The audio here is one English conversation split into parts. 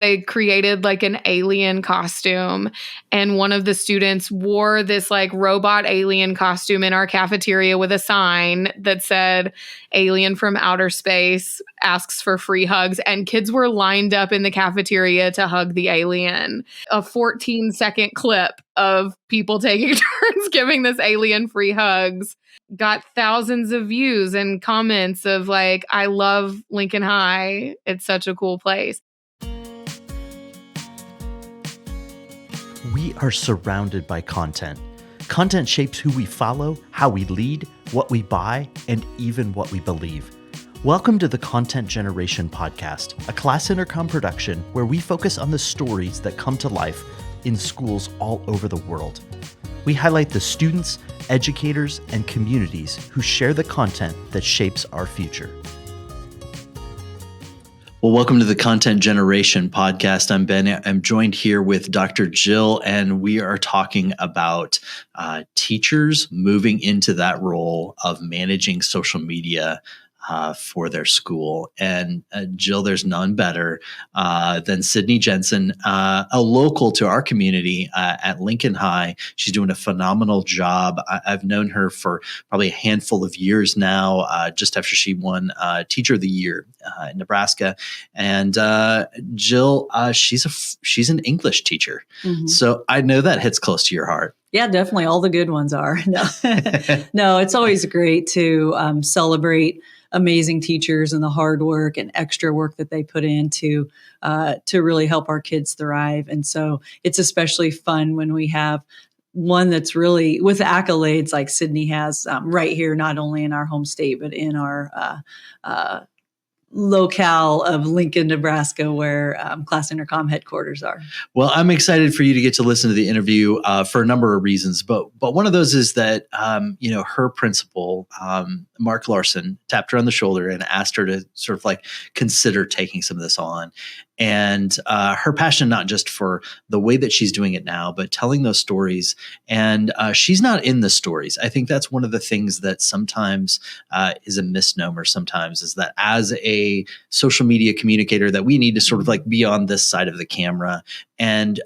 They created like an alien costume, and one of the students wore this like robot alien costume in our cafeteria with a sign that said alien from outer space asks for free hugs, and kids were lined up in the cafeteria to hug the alien. A 14-second clip of people taking turns giving this alien free hugs got thousands of views and comments of like, I love Lincoln High. It's such a cool place. We are surrounded by content. Content shapes who we follow, how we lead, what we buy, and even what we believe. Welcome to the Content Generation Podcast, a class intercom production where we focus on the stories that come to life in schools all over the world. We highlight the students, educators, and communities who share the content that shapes our future. Well, welcome to the Content Generation Podcast. I'm Ben. I'm joined here with Dr. Jill, and we are talking about teachers moving into that role of managing social media for their school. And Jill, there's none better than Sydney Jensen, a local to our community at Lincoln High. She's doing a phenomenal job. I've known her for probably a handful of years now, just after she won Teacher of the Year in Nebraska. And Jill, she's an English teacher. Mm-hmm. So I know that hits close to your heart. Yeah, definitely. All the good ones are. No, it's always great to celebrate amazing teachers and the hard work and extra work that they put in to really help our kids thrive. And so it's especially fun when we have one that's really with accolades like Sydney has right here, not only in our home state, but in our locale of Lincoln, Nebraska, where Class Intercom headquarters are. Well, I'm excited for you to get to listen to the interview for a number of reasons, but one of those is that her principal, Mark Larson, tapped her on the shoulder and asked her to sort of like consider taking some of this on. And her passion, not just for the way that she's doing it now, but telling those stories. And she's not in the stories. I think that's one of the things that sometimes is a misnomer sometimes, is that as a social media communicator that we need to sort of like be on this side of the camera. And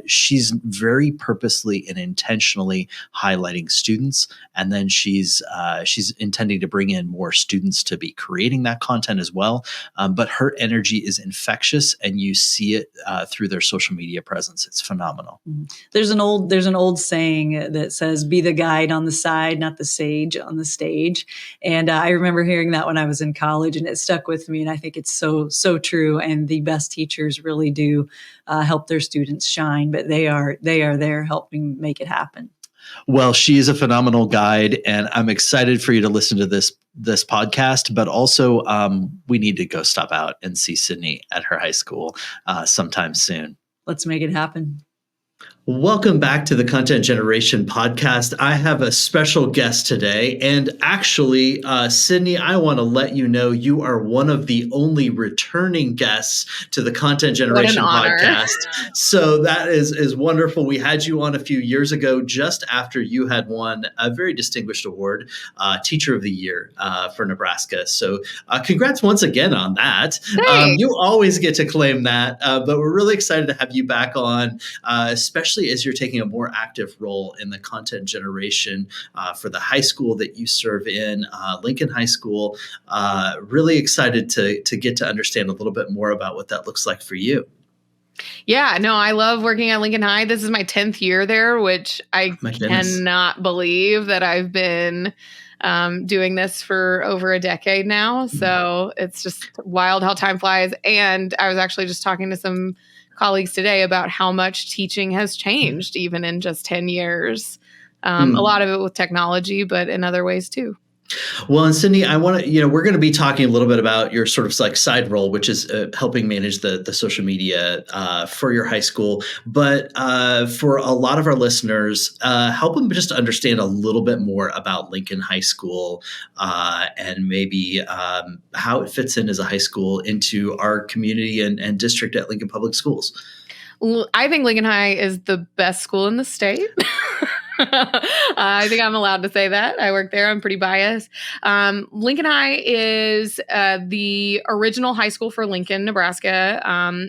she's very purposely and intentionally highlighting students. And then she's intending to bring in more students to be creating that content as well. But her energy is infectious, and you see it through their social media presence. It's phenomenal. There's an old saying that says, "Be the guide on the side, not the sage on the stage." And I remember hearing that when I was in college, and it stuck with me. And I think it's so true. And the best teachers really do help their students shine, but they are there helping make it happen. Well, she is a phenomenal guide, and I'm excited for you to listen to this podcast, but also we need to go stop out and see Sydney at her high school sometime soon. Let's make it happen. Welcome back to the Content Generation Podcast. I have a special guest today, and actually, Sydney, I want to let you know you are one of the only returning guests to the Content Generation Podcast. So that is wonderful. We had you on a few years ago, just after you had won a very distinguished award, Teacher of the Year for Nebraska. So congrats once again on that. You always get to claim that, but we're really excited to have you back on, especially as you're taking a more active role in the content generation for the high school that you serve in, Lincoln High School. Really excited to get to understand a little bit more about what that looks like for you. Yeah, no, I love working at Lincoln High. This is my 10th year there, which I cannot believe that I've been doing this for over a decade now. So it's just wild how time flies. And I was actually just talking to some colleagues today about how much teaching has changed even in just 10 years. A lot of it with technology, but in other ways too. Well, and Sydney, I want to, we're going to be talking a little bit about your sort of like side role, which is helping manage the social media for your high school. But for a lot of our listeners, help them just understand a little bit more about Lincoln High School and maybe how it fits in as a high school into our community and district at Lincoln Public Schools. I think Lincoln High is the best school in the state. I think I'm allowed to say that. I work there. I'm pretty biased. Lincoln High is the original high school for Lincoln, Nebraska.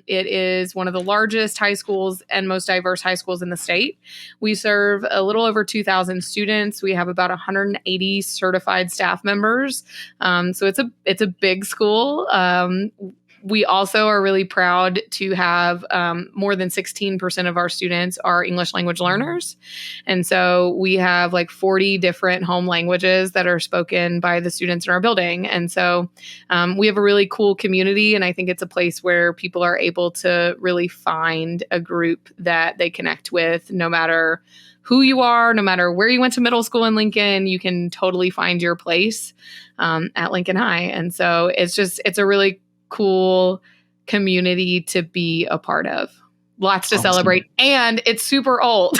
It is one of the largest high schools and most diverse high schools in the state. We serve a little over 2,000 students. We have about 180 certified staff members. So it's a big school. We also are really proud to have more than 16% of our students are English language learners. And so we have like 40 different home languages that are spoken by the students in our building. And so we have a really cool community. And I think it's a place where people are able to really find a group that they connect with, no matter who you are, no matter where you went to middle school in Lincoln, you can totally find your place at Lincoln High. And so it's a really cool community to be a part of. Lots to celebrate. And it's super old.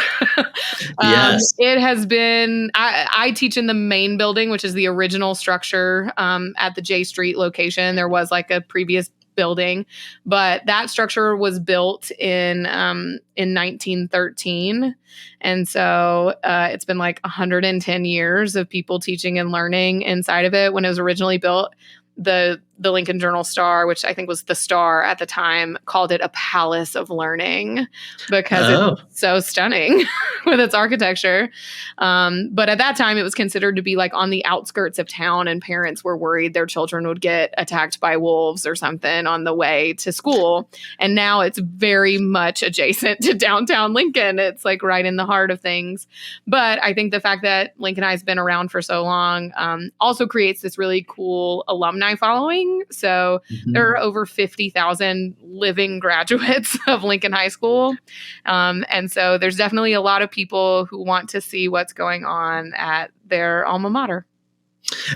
Yes. It has been, I teach in the main building, which is the original structure at the J Street location. There was like a previous building, but that structure was built in 1913. And so it's been like 110 years of people teaching and learning inside of it. When it was originally built, the Lincoln Journal-Star, which I think was the Star at the time, called it a palace of learning because it's so stunning with its architecture. But at that time, it was considered to be like on the outskirts of town, and parents were worried their children would get attacked by wolves or something on the way to school. And now it's very much adjacent to downtown Lincoln. It's like right in the heart of things. But I think the fact that Lincoln High has been around for so long also creates this really cool alumni following. So there are over 50,000 living graduates of Lincoln High School. And so there's definitely a lot of people who want to see what's going on at their alma mater.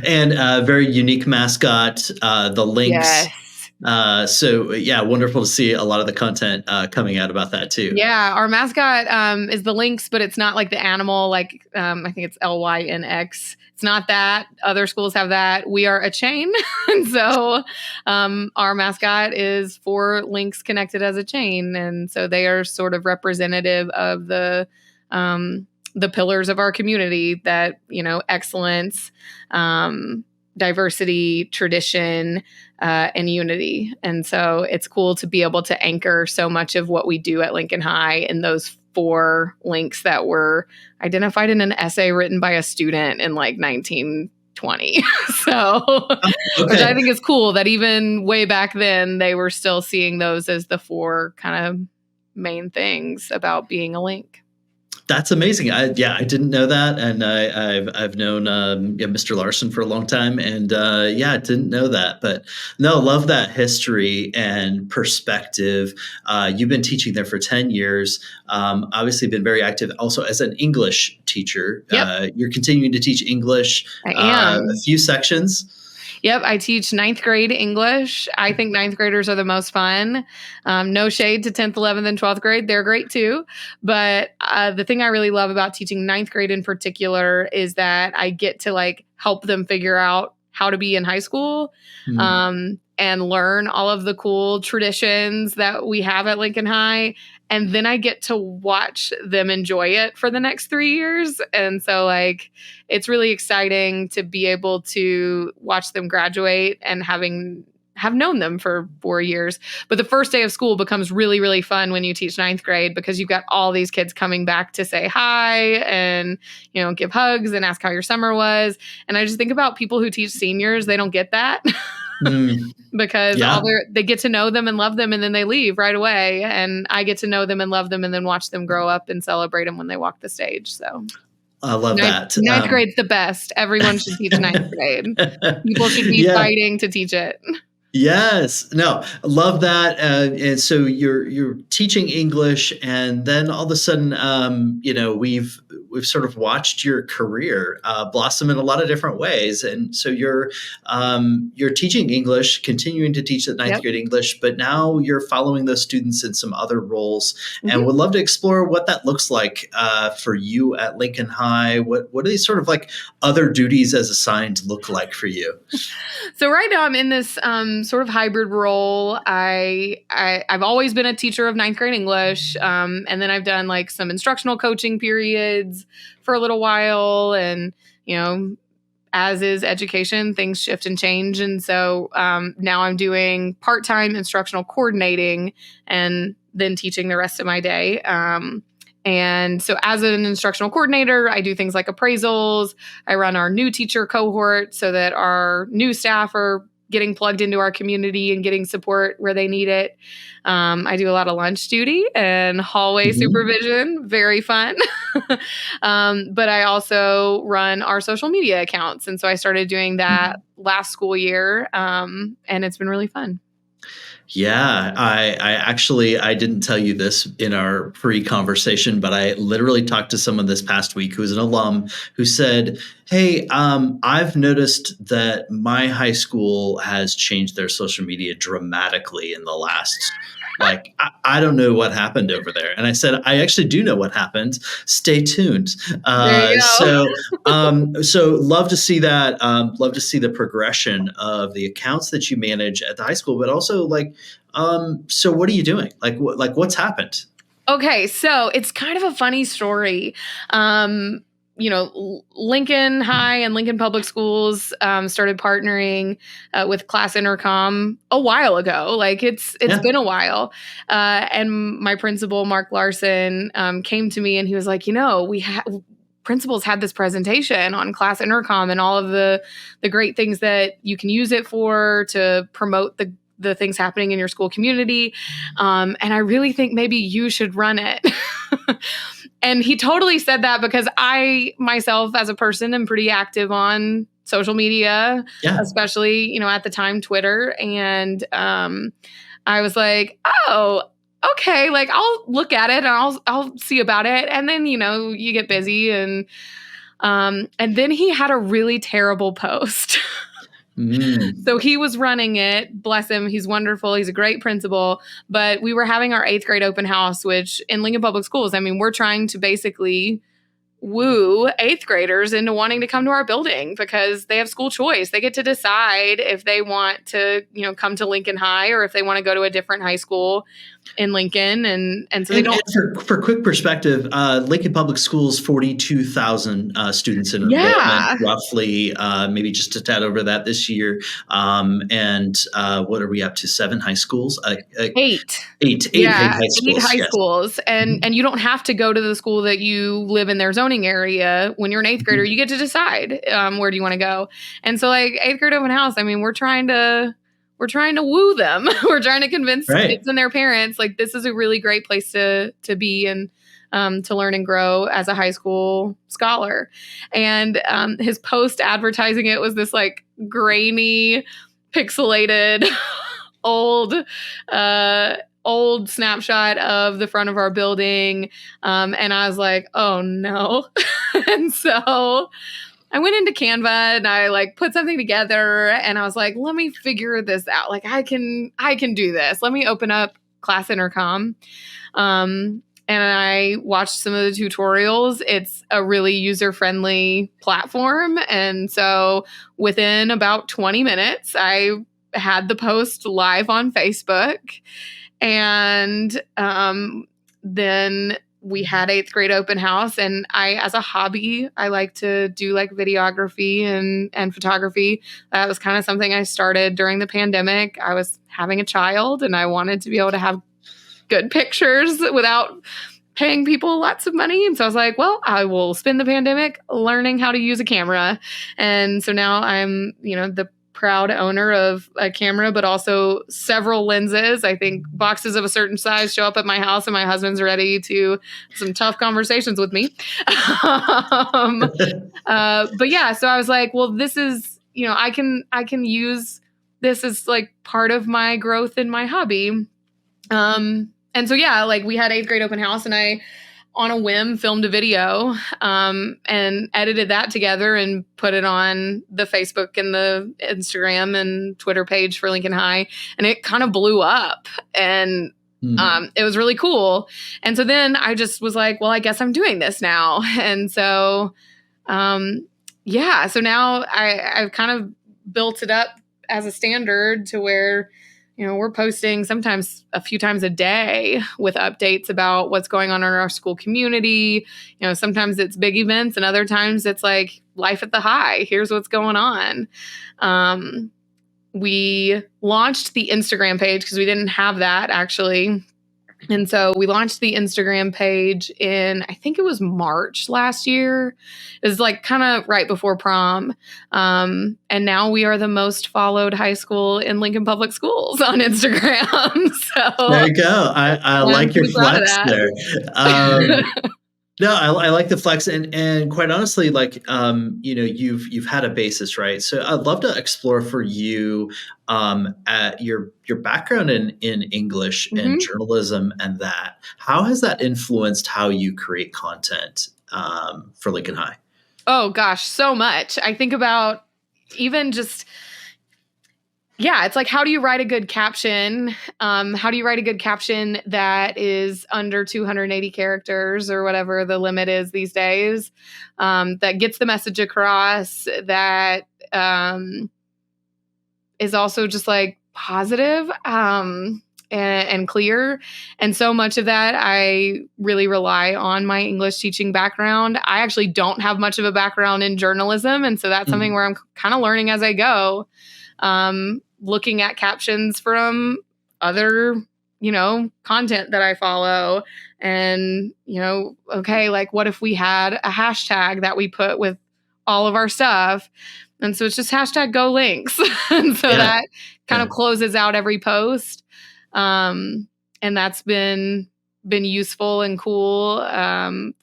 And a very unique mascot, the Lynx. Yes. So yeah, wonderful to see a lot of the content coming out about that too. Yeah, our mascot is the lynx, but it's not like the animal. Like I think it's LYNX. It's not that. Other schools have that. We are a chain, and so our mascot is 4 links connected as a chain, and so they are sort of representative of the pillars of our community. That excellence, diversity, tradition, and unity. And so it's cool to be able to anchor so much of what we do at Lincoln High in those 4 links that were identified in an essay written by a student in like 1920. So, which I think is cool that even way back then, they were still seeing those as the 4 kind of main things about being a link. That's amazing. I didn't know that, and I've known Mr. Larson for a long time, and I didn't know that. But no, love that history and perspective. You've been teaching there for 10 years. Obviously, been very active also as an English teacher. Yep. You're continuing to teach English. I am. A few sections. Yep, I teach 9th grade English. I think 9th graders are the most fun. No shade to 10th, 11th, and 12th grade. They're great too. But the thing I really love about teaching 9th grade in particular is that I get to like help them figure out how to be in high school and learn all of the cool traditions that we have at Lincoln High. And then I get to watch them enjoy it for the next 3 years. And so like, it's really exciting to be able to watch them graduate and have known them for 4 years. But the first day of school becomes really, really fun when you teach 9th grade because you've got all these kids coming back to say hi and, give hugs and ask how your summer was. And I just think about people who teach seniors, they don't get that. Because they get to know them and love them and then they leave right away. And I get to know them and love them and then watch them grow up and celebrate them when they walk the stage. So I love that. 9th grade's the best. Everyone should teach 9th grade. People should be fighting to teach it. Yes. No, love that. And so you're teaching English, and then all of a sudden, we've sort of watched your career blossom in a lot of different ways. And so you're teaching English, continuing to teach the 9th grade English, but now you're following those students in some other roles, and would love to explore what that looks like for you at Lincoln High. What do these sort of like other duties as assigned look like for you? So right now I'm in this sort of hybrid role. I've always been a teacher of 9th grade English, and then I've done like some instructional coaching periods kids for a little while. And, as is education, things shift and change. And so now I'm doing part-time instructional coordinating and then teaching the rest of my day. And so as an instructional coordinator, I do things like appraisals. I run our new teacher cohort so that our new staff are getting plugged into our community and getting support where they need it. I do a lot of lunch duty and hallway supervision. Very fun. But I also run our social media accounts. And so I started doing that last school year. And it's been really fun. Yeah, I didn't tell you this in our pre-conversation, but I literally talked to someone this past week who's an alum who said, hey, I've noticed that my high school has changed their social media dramatically in the last, I don't know what happened over there. And I said, I actually do know what happened. Stay tuned. There you go. So love to see that. Love to see the progression of the accounts that you manage at the high school, but also so what are you doing? What's happened? Okay. So it's kind of a funny story. Lincoln High and Lincoln Public Schools started partnering with Class Intercom a while ago. It's been a while. And my principal, Mark Larson, came to me and he was like, principals had this presentation on Class Intercom and all of the great things that you can use it for to promote the things happening in your school community. And I really think maybe you should run it. And he totally said that because I myself as a person am pretty active on social media, especially, at the time, Twitter. And I was like, oh, okay, I'll look at it and I'll see about it. And then, you get busy and then he had a really terrible post. So he was running it. Bless him. He's wonderful. He's a great principal. But we were having our 8th grade open house, which in Lincoln Public Schools, we're trying to basically woo 8th graders into wanting to come to our building because they have school choice. They get to decide if they want to, come to Lincoln High or if they want to go to a different high school in Lincoln. And so they don't. For quick perspective, Lincoln Public Schools, 42,000 students in enrollment, roughly, maybe just a tad over that this year. And what are we up to? 7 high schools? 8. Eight high schools. 8 high schools. And you don't have to go to the school that you live in their zoning area. When you're an 8th grader, you get to decide where do you want to go. And so 8th grade open house, we're trying to woo them. We're trying to convince kids and their parents, this is a really great place to be and to learn and grow as a high school scholar. And his post advertising it was this grainy, pixelated, old snapshot of the front of our building. And I was like, oh no. And so I went into Canva and I put something together and I was like, let me figure this out. I can do this. Let me open up Class Intercom. And I watched some of the tutorials. It's a really user-friendly platform. And so within about 20 minutes, I had the post live on Facebook. And then we had 8th grade open house, and I, as a hobby, I like to do videography and photography. That was kind of something I started during the pandemic. I was having a child and I wanted to be able to have good pictures without paying people lots of money. And so I was like, well, I will spend the pandemic learning how to use a camera. And so now I'm, the proud owner of a camera, but also several lenses. I think boxes of a certain size show up at my house and my husband's ready to some tough conversations with me. But yeah, so I was like, well, this is, I can use this as part of my growth in my hobby. And so, yeah, we had 8th grade open house and I, on a whim, filmed a video and edited that together and put it on the Facebook and the Instagram and Twitter page for Lincoln High. And it kind of blew up and it was really cool. And so then I just was like, well, I guess I'm doing this now. And so, so now I've kind of built it up as a standard to where, we're posting sometimes a few times a day with updates about what's going on in our school community. Sometimes it's big events and other times it's like life at the high. Here's what's going on. We launched the Instagram page because we didn't have that actually. And so we launched the Instagram page in, I think it was March last year. It was like kind of right before prom. And now we are the most followed high school in Lincoln Public Schools on Instagram. So there you go. I like your flex there. No, I like the flex, and quite honestly, like you've had a basis, right? So I'd love to explore for you at your background in English and journalism, and that how has that influenced how you create content for Lincoln High? Oh gosh, so much. I think about even just. Yeah, it's like, how do you write a good caption? How do you write a good caption that is under 280 characters or whatever the limit is these days, that gets the message across, that is also just like positive and clear. And so much of that, I really rely on my English teaching background. I actually don't have much of a background in journalism. And so that's something where I'm kind of learning as I go. Looking at captions from other, content that I follow and, okay, like what if we had a hashtag that we put with all of our stuff? And so it's just hashtag go links. And so that kind of closes out every post. And that's been useful and cool.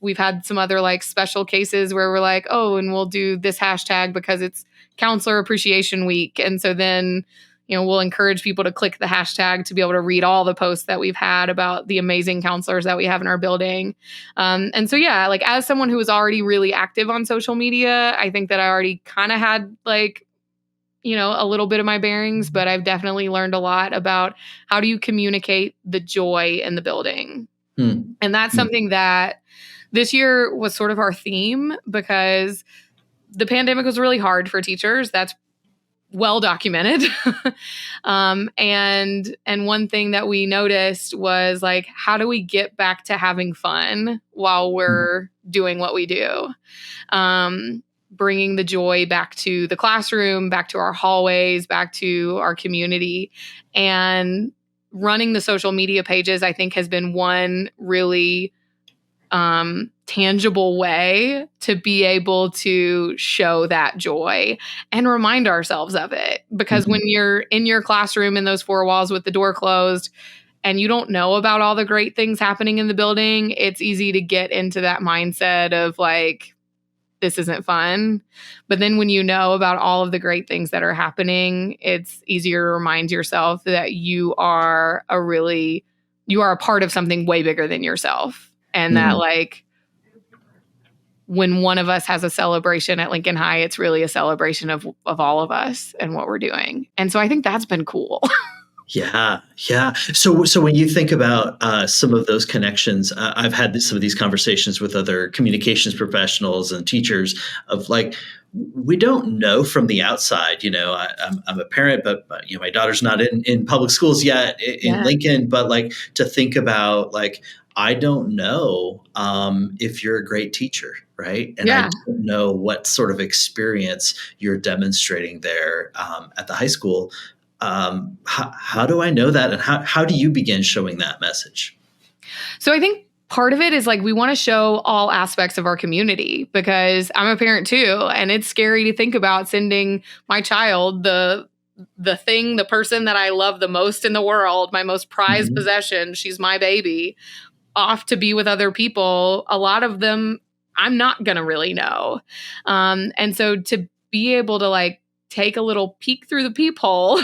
We've had some other like special cases where we're like, oh, and we'll do this hashtag because it's Counselor Appreciation Week. And so then, we'll encourage people to click the hashtag to be able to read all the posts that we've had about the amazing counselors that we have in our building. And so, yeah, like as someone who was already really active on social media, I think that I already kind of had like, a little bit of my bearings, but I've definitely learned a lot about how do you communicate the joy in the building. And that's something that this year was sort of our theme because the pandemic was really hard for teachers. That's well documented. And one thing that we noticed was like, how do we get back to having fun while we're doing what we do? Bringing the joy back to the classroom, back to our hallways, back to our community. And running the social media pages, I think, has been one really tangible way to be able to show that joy and remind ourselves of it. Because when you're in your classroom in those four walls with the door closed and you don't know about all the great things happening in the building, it's easy to get into that mindset of like, this isn't fun. But then when you know about all of the great things that are happening, it's easier to remind yourself that you are a part of something way bigger than yourself. And that like, when one of us has a celebration at Lincoln High, it's really a celebration of all of us and what we're doing. And so I think that's been cool. Yeah. So when you think about some of those connections, I've had some of these conversations with other communications professionals and teachers of like, we don't know from the outside. I'm a parent, but my daughter's not in public schools yet in Lincoln. But like to think about like, I don't know if you're a great teacher, right? And I don't know what sort of experience you're demonstrating there at the high school. How do I know that? And how do you begin showing that message? So I think part of it is like we want to show all aspects of our community because I'm a parent too. And it's scary to think about sending my child, the person that I love the most in the world, my most prized possession, she's my baby, off to be with other people. A lot of them I'm not going to really know. And so to be able to like take a little peek through the peephole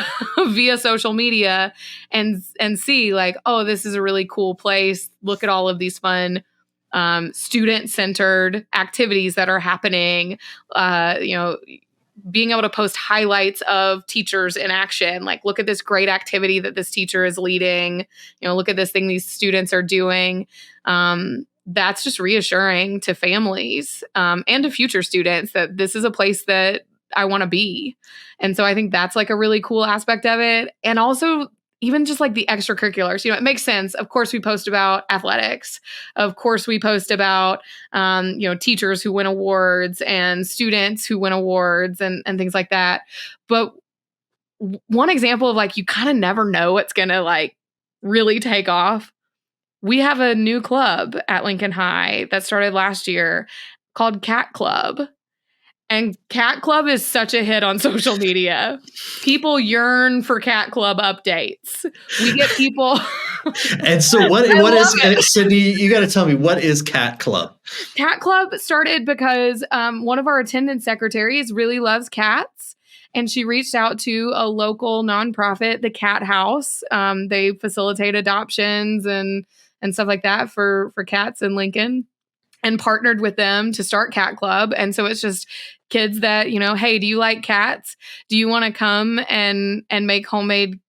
via social media and see like, oh, this is a really cool place. Look at all of these fun student-centered activities that are happening. Being able to post highlights of teachers in action, like look at this great activity that this teacher is leading, look at this thing these students are doing. That's just reassuring to families and to future students that this is a place that I want to be. And so I think that's like a really cool aspect of it. And also even just like the extracurriculars, it makes sense. Of course, we post about athletics. Of course, we post about, teachers who win awards and students who win awards and things like that. But one example of like, you kind of never know what's going to like really take off. We have a new club at Lincoln High that started last year called Cat Club. And Cat Club is such a hit on social media. People yearn for Cat Club updates. We get people. And so what is, Sydney, you got to tell me, what is Cat Club? Cat Club started because one of our attendance secretaries really loves cats. And she reached out to a local nonprofit, the Cat House. They facilitate adoptions and stuff like that for cats in Lincoln, and partnered with them to start Cat Club. And so it's just kids that, hey, do you like cats? Do you want to come and make homemade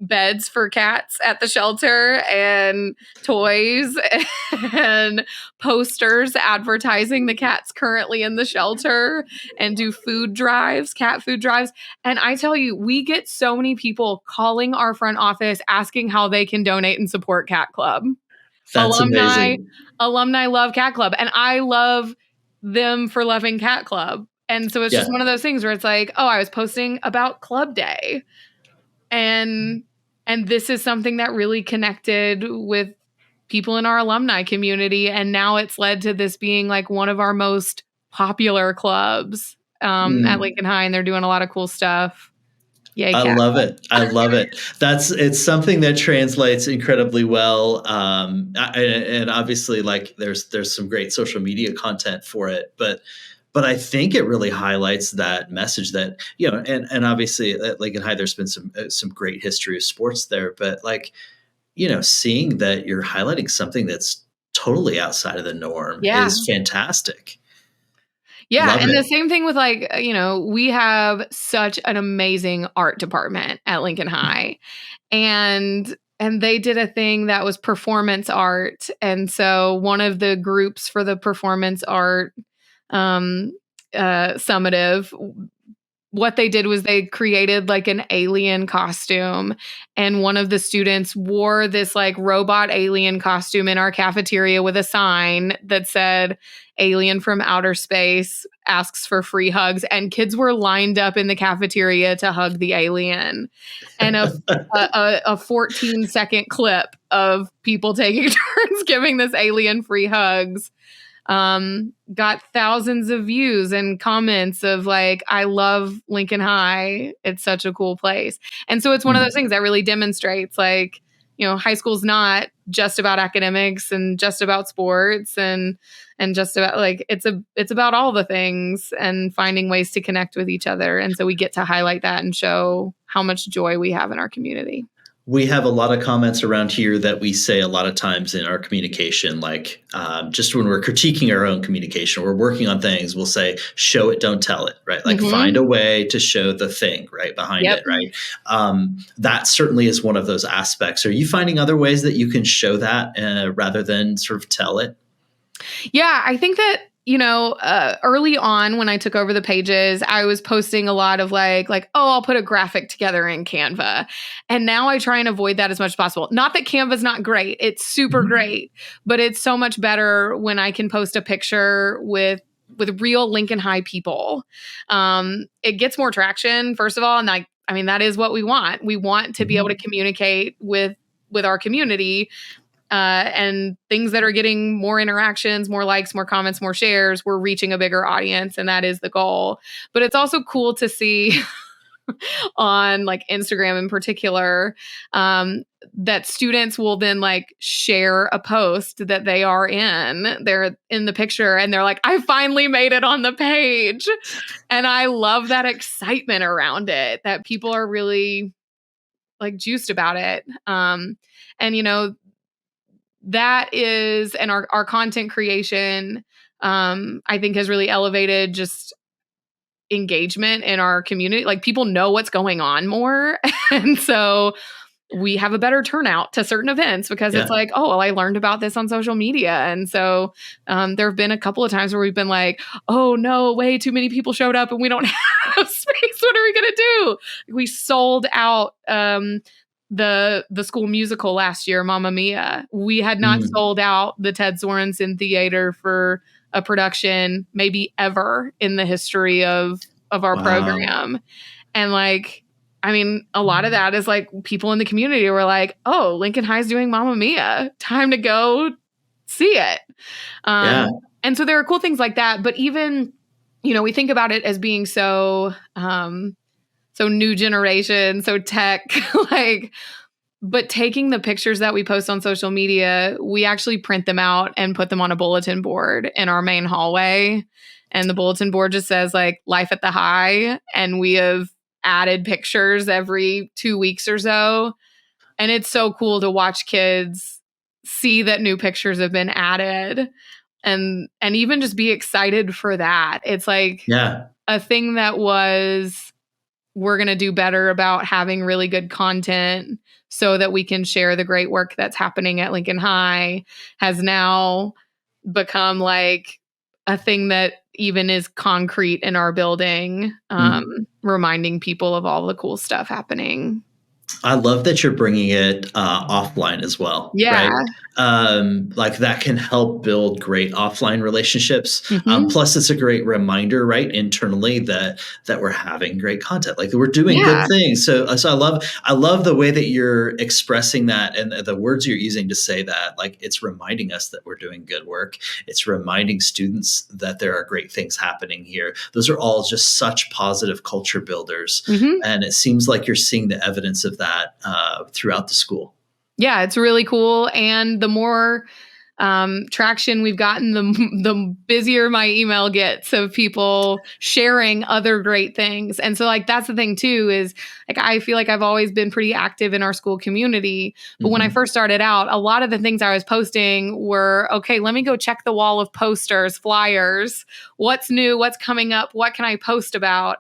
beds for cats at the shelter, and toys and posters advertising the cats currently in the shelter, and do food drives, cat food drives. And I tell you, we get so many people calling our front office asking how they can donate and support Cat Club. That's amazing. Alumni love Cat Club, and I love them for loving Cat Club. And so it's just one of those things where it's like, oh, I was posting about Club Day, and this is something that really connected with people in our alumni community, and now it's led to this being like one of our most popular clubs at Lincoln High, and they're doing a lot of cool stuff. Yay, I love it. I love it. It's something that translates incredibly well. And obviously, like there's some great social media content for it, but I think it really highlights that message that, and obviously at Lincoln High, there's been some great history of sports there, but like, seeing that you're highlighting something that's totally outside of the norm is fantastic. Yeah. Love and it. The same thing with like, we have such an amazing art department at Lincoln High, and they did a thing that was performance art. And so one of the groups for the performance art summative, what they did was they created like an alien costume, and one of the students wore this like robot alien costume in our cafeteria with a sign that said, "Alien from outer space asks for free hugs," and kids were lined up in the cafeteria to hug the alien. And a 14-second clip of people taking turns giving this alien free hugs got thousands of views and comments of like, "I love Lincoln High. It's such a cool place." And so it's one of those things that really demonstrates like, high school's not just about academics and just about sports and just about like, it's about all the things and finding ways to connect with each other. And so we get to highlight that and show how much joy we have in our community. We have a lot of comments around here that we say a lot of times in our communication, like just when we're critiquing our own communication, we're working on things, we'll say, show it, don't tell it, right? Like find a way to show the thing right behind it, right? That certainly is one of those aspects. Are you finding other ways that you can show that rather than sort of tell it? Yeah, I think that, early on when I took over the pages, I was posting a lot of like, oh, I'll put a graphic together in Canva. And now I try and avoid that as much as possible. Not that Canva's not great. It's super great, but it's so much better when I can post a picture with real Lincoln High people. It gets more traction, first of all. And that is what we want. We want to be able to communicate with our community. And things that are getting more interactions, more likes, more comments, more shares, we're reaching a bigger audience, and that is the goal. But it's also cool to see on like Instagram in particular, that students will then like share a post that they are in. They're in the picture and they're like, "I finally made it on the page." And I love that excitement around it, that people are really like juiced about it. And that is, and our content creation, I think has really elevated just engagement in our community. Like people know what's going on more. And so we have a better turnout to certain events because it's like, oh, well, I learned about this on social media. And so there have been a couple of times where we've been like, oh no, way too many people showed up and we don't have space. What are we going to do? We sold out the school musical last year, Mamma Mia. We had not Mm. sold out the Ted Sorensen Theater for a production maybe ever in the history of our Wow. program. And like, I mean, a lot of that is like people in the community were like, oh, Lincoln High's doing Mamma Mia. Time to go see it. Yeah. And so there are cool things like that. But even, we think about it as being so new generation, so tech, like, but taking the pictures that we post on social media, we actually print them out and put them on a bulletin board in our main hallway. And the bulletin board just says like life at the high. And we have added pictures every 2 weeks or so. And it's so cool to watch kids see that new pictures have been added and even just be excited for that. It's like a thing that was, we're going to do better about having really good content so that we can share the great work that's happening at Lincoln High, has now become like a thing that even is concrete in our building, reminding people of all the cool stuff happening. I love that you're bringing it offline as well. Yeah. Right? Like that can help build great offline relationships. Plus, it's a great reminder, right, internally that we're having great content, like we're doing good things. So I love the way that you're expressing that and the words you're using to say that. Like it's reminding us that we're doing good work. It's reminding students that there are great things happening here. Those are all just such positive culture builders, and it seems like you're seeing the evidence of that throughout the school. Yeah, it's really cool. And the more traction we've gotten, the busier my email gets of people sharing other great things. And so like, that's the thing too, is like, I feel like I've always been pretty active in our school community. But when I first started out, a lot of the things I was posting were, okay, let me go check the wall of posters, flyers, what's new, what's coming up, what can I post about?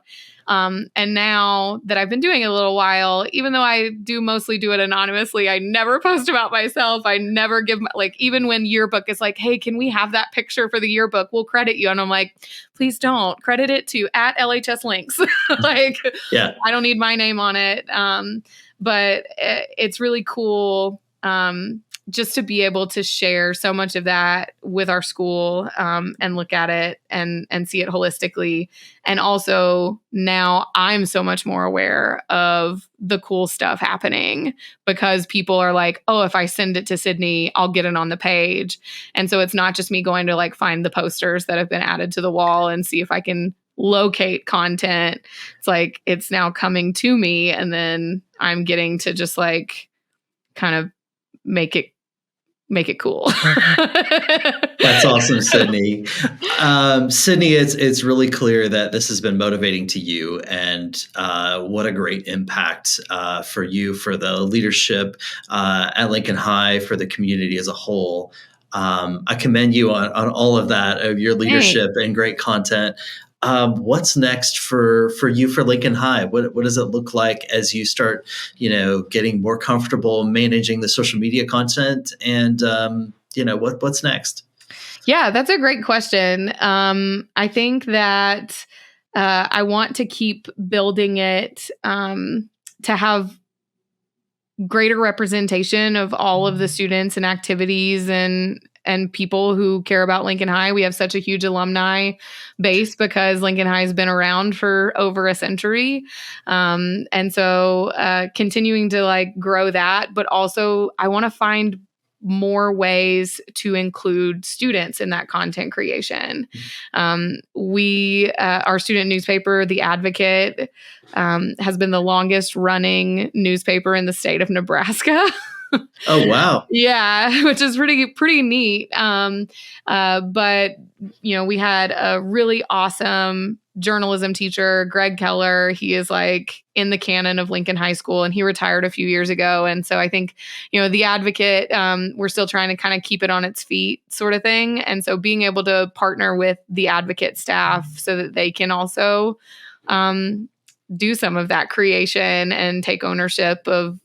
And now that I've been doing it a little while, even though I do mostly do it anonymously, I never post about myself. I never give, like, even when yearbook is like, hey, can we have that picture for the yearbook? We'll credit you. And I'm like, please don't credit it to at LHS Links. Like, I don't need my name on it. But it's really cool. Just to be able to share so much of that with our school, and look at it and see it holistically. And also now I'm so much more aware of the cool stuff happening because people are like, oh, if I send it to Sydney, I'll get it on the page. And so it's not just me going to like find the posters that have been added to the wall and see if I can locate content. It's like, it's now coming to me and then I'm getting to just like kind of make it cool. That's awesome, Sydney. Sydney, it's really clear that this has been motivating to you, and what a great impact for you, for the leadership at Lincoln High, for the community as a whole. I commend you on all of that, of your leadership and great content. What's next for you, for Lincoln High? What does it look like as you start, getting more comfortable managing the social media content, and what's next? Yeah, that's a great question. I think that I want to keep building it to have greater representation of all of the students and activities and people who care about Lincoln High. We have such a huge alumni base because Lincoln High has been around for over a century. And so continuing to like grow that, but also I want to find more ways to include students in that content creation. Our student newspaper, The Advocate, has been the longest running newspaper in the state of Nebraska. Oh, wow. Yeah, which is pretty neat. But we had a really awesome journalism teacher, Greg Keller. He is like in the canon of Lincoln High School, and he retired a few years ago. And so I think, The Advocate, we're still trying to kind of keep it on its feet sort of thing. And so being able to partner with the Advocate staff so that they can also do some of that creation and take ownership of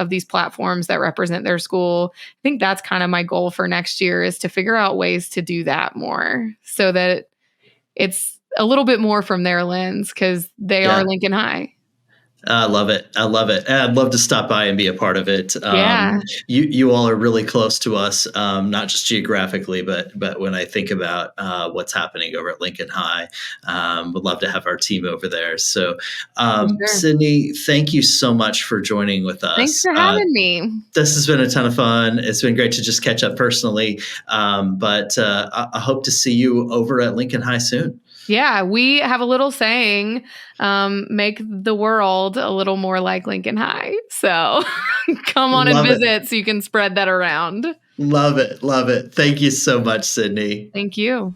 these platforms that represent their school. I think that's kind of my goal for next year, is to figure out ways to do that more so that it's a little bit more from their lens, because they are Lincoln High. I love it. I love it. And I'd love to stop by and be a part of it. Yeah. You all are really close to us, not just geographically, but when I think about what's happening over at Lincoln High, would love to have our team over there. So, For sure. Sydney, thank you so much for joining with Thanks us. for having me. This has been a ton of fun. It's been great to just catch up personally, but I hope to see you over at Lincoln High soon. Yeah, we have a little saying, make the world a little more like Lincoln High. So come on and Love it. visit so you can spread that around. Love it. Love it. Thank you so much, Sydney. Thank you.